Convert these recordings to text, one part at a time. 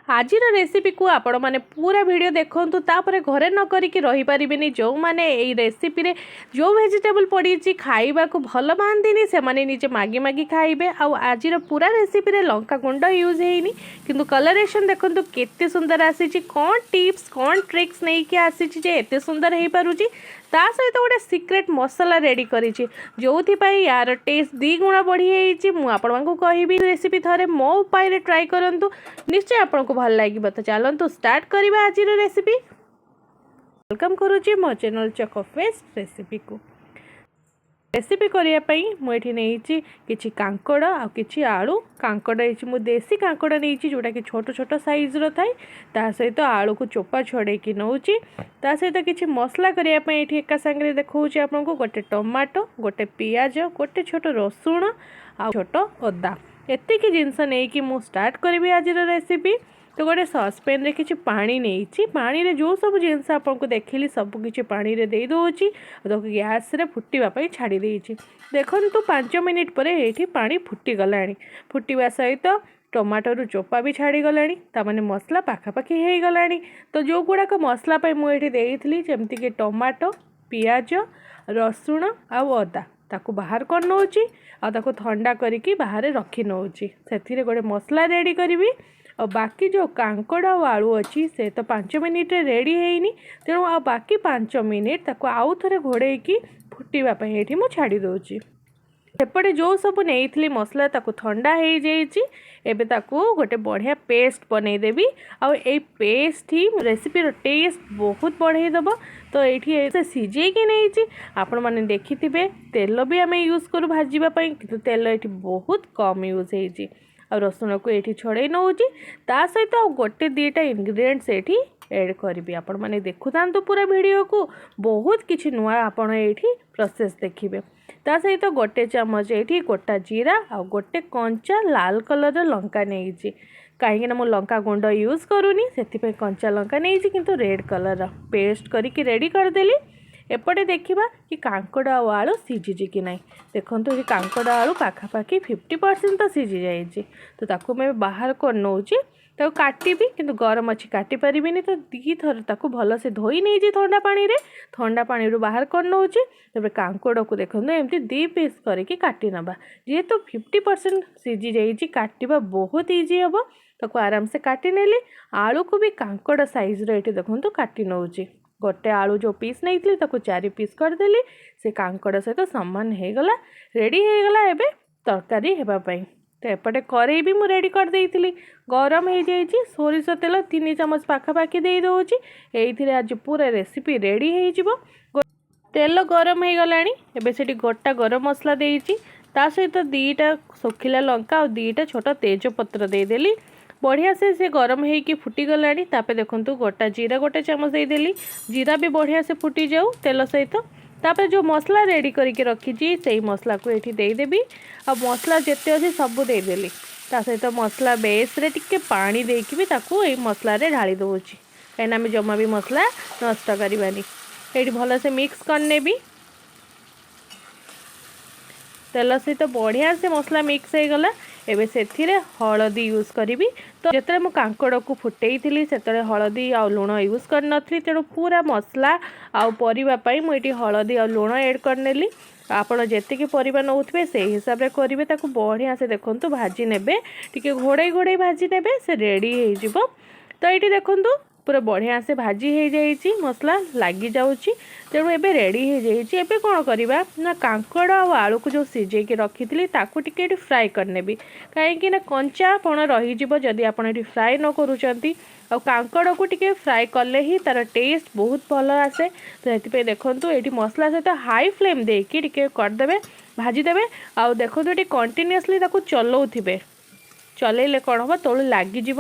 आज रेसिपी को आपण मैंने पूरा वीडियो देखूँ तापर घरे न करिकी रही पारिबेनी। जो मैंने ये रेसिपी रे जो वेजिटेबल पड़ी खाइबा को भल पाती से माने निजे मागी मागी खाइबे। आज पूरा रेसिपी रे लंका गुंड यूज होइनी किंतु कलरेशन देखो केते सुंदर आसी। कौन टिप्स कौन ट्रिक्स नहीं कि आसी एते सुंदर हो पारुची। ता सहित गोटे सिक्रेट मसला रेडी करी जो यार टेस्ट 2 गुण बढ़ी मुझे कहबी रेसिपी थे मो उपाय ट्राई करूँ निश्चय आपको भल लगे। तो चलतु स्टार्ट करवा आज रेसिपी। वेलकम करुच्ची मो चैनल चक फेस्ट रेसिपी को। रेसिपी करने मुझे नहीं कि कांकड़ आ कि आलू। कांकड़ मु देसी कांकड़ नहीं जोटा कि छोट छोट साइज थाए ता सहित आलू को चोपा छड़े नौची। ता सहित किसी मसला करने एका सांगे देखा आपको गोटे टमाटो गोटे पियाज गोटे छोट रसुण आ छोट अदा एतिक जिनस नहीं कि मु स्टार्ट करी आज रेसिपी। तो गोटे ससपेन रे किछि पानी नहीं पानी रे जो सब जिनस आपको देखिली सब किछि पानी रे दे दोछि तो गैस रे फुटिबा पई छाड़ी देछि। देखंतु 5 मिनिट पर एठी पानी फुटी गलानी। फुटिबा सहित टमाटर चोपा भी छाड़ी गलानी तामाने मसला पाखापाखि हो गलानी। तो जो गुड़ाक मसला पाई मुझे देइथिली जेमति कि टमाटो पियाज रसुण आउ अदा ताकू बाहर कर नौची आ ताकू ठंडा करिकी बाहर रखी नौची। सेथिरे गोटे मसला रेडी करी और बाकी जो कांकड़ और आलू अच्छी से तो 5 मिनिट रेडी है तेणु आ बाकी 5 मिनिट ताको आउ थे घोड़े फुटापी ये मुझे छाड़ी दूची। सेपटे जो सब नहीं मसला ताको ठंडा हो जाए गोटे बढ़िया पेस्ट बनईदेवी। आई पेस्ट ही रेसिपी टेस्ट बहुत बढ़ईदेव। तो ये सीझे कि नहीं आपण मैंने देखि थे तेल भी आम यूज करूँ भाजवाई कि तेल ये बहुत कम यूज हो। रसुण को ये छड़े नौची ता सहित गोटे 2टा इंग्रेडिएंट्स ये ऐड करी। आपण मैंने देखु था पूरा वीडियो को बहुत किसी नुआ आपण ये प्रोसेस देखिए। ता सहित गोटे चामच ये गोटा जीरा आ गोटे कंचा लाल कलर लंका नहीं कहीं मु लंका गुंड यूज करूनी से कंचा लंका नहीं किंतु रेड कलर पेस्ट करके रेडी करदेली। एपटे देखा कि कांकड़ आ आलू सीझी कि नहीं। देखो ये कांकड़ आलू पाखापाखि 50% तो सीझी जाए। तो ताकू मैं बाहर कर नौची तो काटिबी किंतु गरम अच्छी काटी पारिबिनी। तो 2 थर ताकू भल से धोई नहीं ठंडा पानी रे ठंडा पानी रू बाहर कर नौची। तब कांकड़ को देखो एमती 2 पीस करके काटी नबा जेहेतु 50% सीझी जाइए काटिबा बहुत इजी हम ताकू आराम से काटी नेली। आलू को भी कांकड़ साइज रे देखो काटी नौची। गोटे आलू जो पीस नहीं थी 4 पीस करदेली से कांकड़ सहित सामान होगला रेडी होगला एबे तरकारी हेबापई। तो एपटे करेई भी मुझे रेडी कर देइथिली गरम हो जाइए सोरिष तेल 3 चामच पाखापाखि दे दौची। ये आज पूरा रेसिपी रेडी हो तेल गरम हो गलानी। एबे सेठी गोटा गरम मसला देइची ता सहित 2टा सुखिला लंका और 2टा छोट तेज पत्र देदेली बढ़िया से गरम होगी फुटीगला। तापर देखो गोटा जीरा गोटे चामच देदेली जीरा भी बढ़िया से फुटी जाऊ तेल सहित। तापर जो मसला रेडी करके रखी से मसला को ये देदेवी आ मसला जिते अच्छे सब देदेली ता सहित मसला बेस रे टिके पानी देकी भी ताकू ये मसला रे ढाली दूची कहीं आम जमा भी मसला नष्ट करवानी। ये भल से मिक्स करने भी तेल सहित बढ़िया से मसला मिक्स हो गला। एबे से हलदी यूज करी। तो जिते मु कांकड़ को फुटई थी से हलदी आ लुण यूज कर नी तेणु पूरा मसला आ परिवापाई मुझे हलदी आ लुण ऐड करनेली। आपड़ जी परिवा नौथे से हिसाब से करेंगे ताकू बढ़िया से देखूँ भाजी ने टी घोड़े घोड़े भाजी ने से रेडी हो। तो ये देखूँ पूरा बढ़िया से भाजी हो जाइए मसला लगी जाऊँगी तेणु एबे रेडी हो जाइए। एबे कौन करवा ना कांकड़ और आलू को जो सीझे रखी थी ताकू टिके फ्राए करनेबी कहीं ना कंचापण रही जदि आपड़ ये फ्राए न करूँच आ कांकड़ को टिके फ्राए कले ही तार टेस्ट बहुत भल आसे। तो ये देखूँ ये मसला सहित हाई फ्लेम देकी टिके करदे भाजीदेवे आ देखो ये कंटिन्यूअसली चलाउे चलेले कौन हम तलू लगिजी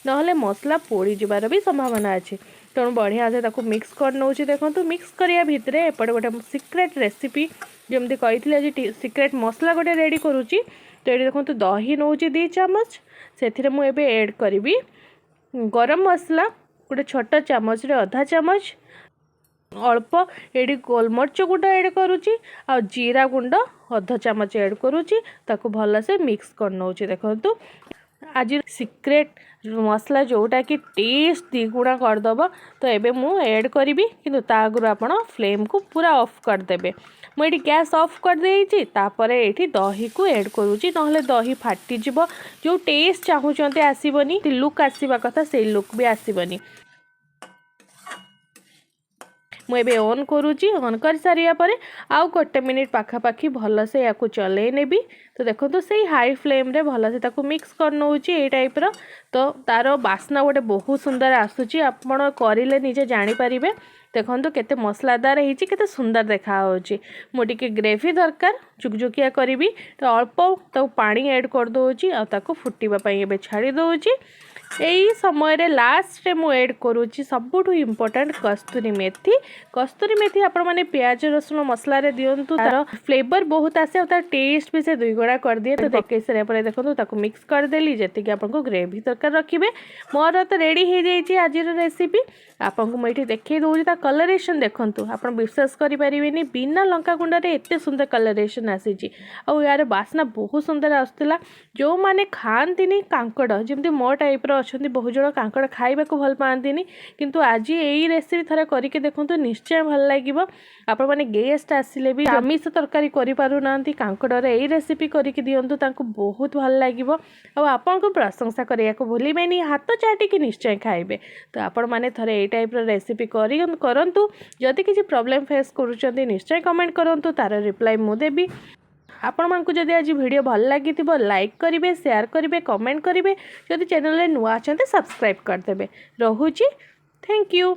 ना मसला पोड़ी जबार भी संभावना अच्छे। तेणु बढ़िया से मिक्स कर नौची। देखो मिक्स करिया भितर एपटे गोटे सिक्रेट रेसिपी जमती कही आज सिक्रेट मसला गोटे रेडी करुच्ची। तो ये देखो दही नौची 2 चामच से मुझे ऐड करी गरम मसला गोटे छोट चामच रे आधा चामच अल्प ये गोलमरीच गुंड ऐड करुच्ची आ जीरा गुंड आधा चामच ऐड करुच्ची ताकू भल से मिक्स कर नौची। देखो आज सिक्रेट मसला जोटा कि टेस्ट द्विगुणा करदब। तो एबे मु ऐड करी किंतु ता आगु आपण फ्लेम को पूरा ऑफ करदेबे। मुझे गैस ऑफ कर देइछि तापरे एठी दही को ऐड करूची नहले दही फाटी जिवो जो टेस्ट चाहूचंते आसीबनी लुक आसीबा कथा से लुक भी आसीबनी। मुझे ऑन करुँची ऑन कर सारिया परे आउ गोटे मिनिट पाखापाखी भल से या चलै नेबी। तो देखो तो से हाई फ्लेम रे भल से ताकू मिक्स कर नौची ए टाइप रो। तो तार बास्ना गोटे बहुत सुंदर आसूची आपण करिले निजे जानि परिबे। देखो केते मसलादार होती केते सुंदर देखा होची। मुझे ग्रेवी दरकार जुकजुकिया करी तो अल्प तो पानी ऐड कर दूची आ ताको फुटीबा पई एबे छाड़ी दूची। यही समय रे लास्ट रे मु ऐड करूची सबुठु इम्पोर्टेंट कस्तूरी मेथी। कस्तूरी मेथी आपण माने प्याज रसुण मसला रे दियंतु तार फ्लेवर बहुत आसे और तार टेस्ट भी से दुई गुणा कर दिए। तो देखे सारे पर देखो ताको मिक्स कर देली जति कि आपन को ग्रेवी दरकार रखिबे। मोर तो रेडी हो जाइए आज रेसिपी आपको मुझे देखई दूसरी ता कलरेशन देखंतु आप विश्वास करि परिबेनी बिना लंका गुंडा रे एते सुंदर कलरेशन आसी आ यार बास्ना बहुत सुंदर आसुला। जो माने खाआंतीनी कांकड़ जमती मो टाइप रो अछंती बहुत जण कांकड़ खाइबा को भल पाआंतीनी किंतु आज यही रेसिपी थरे करके देखंतु निश्चय भल लागिबो। आपण माने गेस्ट आसिले भी आमिष तरकारी करि पारु नांती कांकड़ रे एही रेसिपी करके दियंतु तांको बहुत भल लागिबो। आ आपण को प्रशंसा करिया को भूलिबेनी हाथ चाटी की निश्चय खाइबे। तो आपण माने थरे एही टाइप रो रेसिपी करंतु जदि किसी प्रॉब्लम फेस करूचंती निश्चय कमेंट करंतु तार रिप्लाई मु देबी। आपण मानकु जदि आज वीडियो भल लागी लाइक करिवे शेयर करिवे कमेंट करिवे जदि चैनल रे नुआ अछंते सब्सक्राइब कर देबे। रहूची थैंक यू।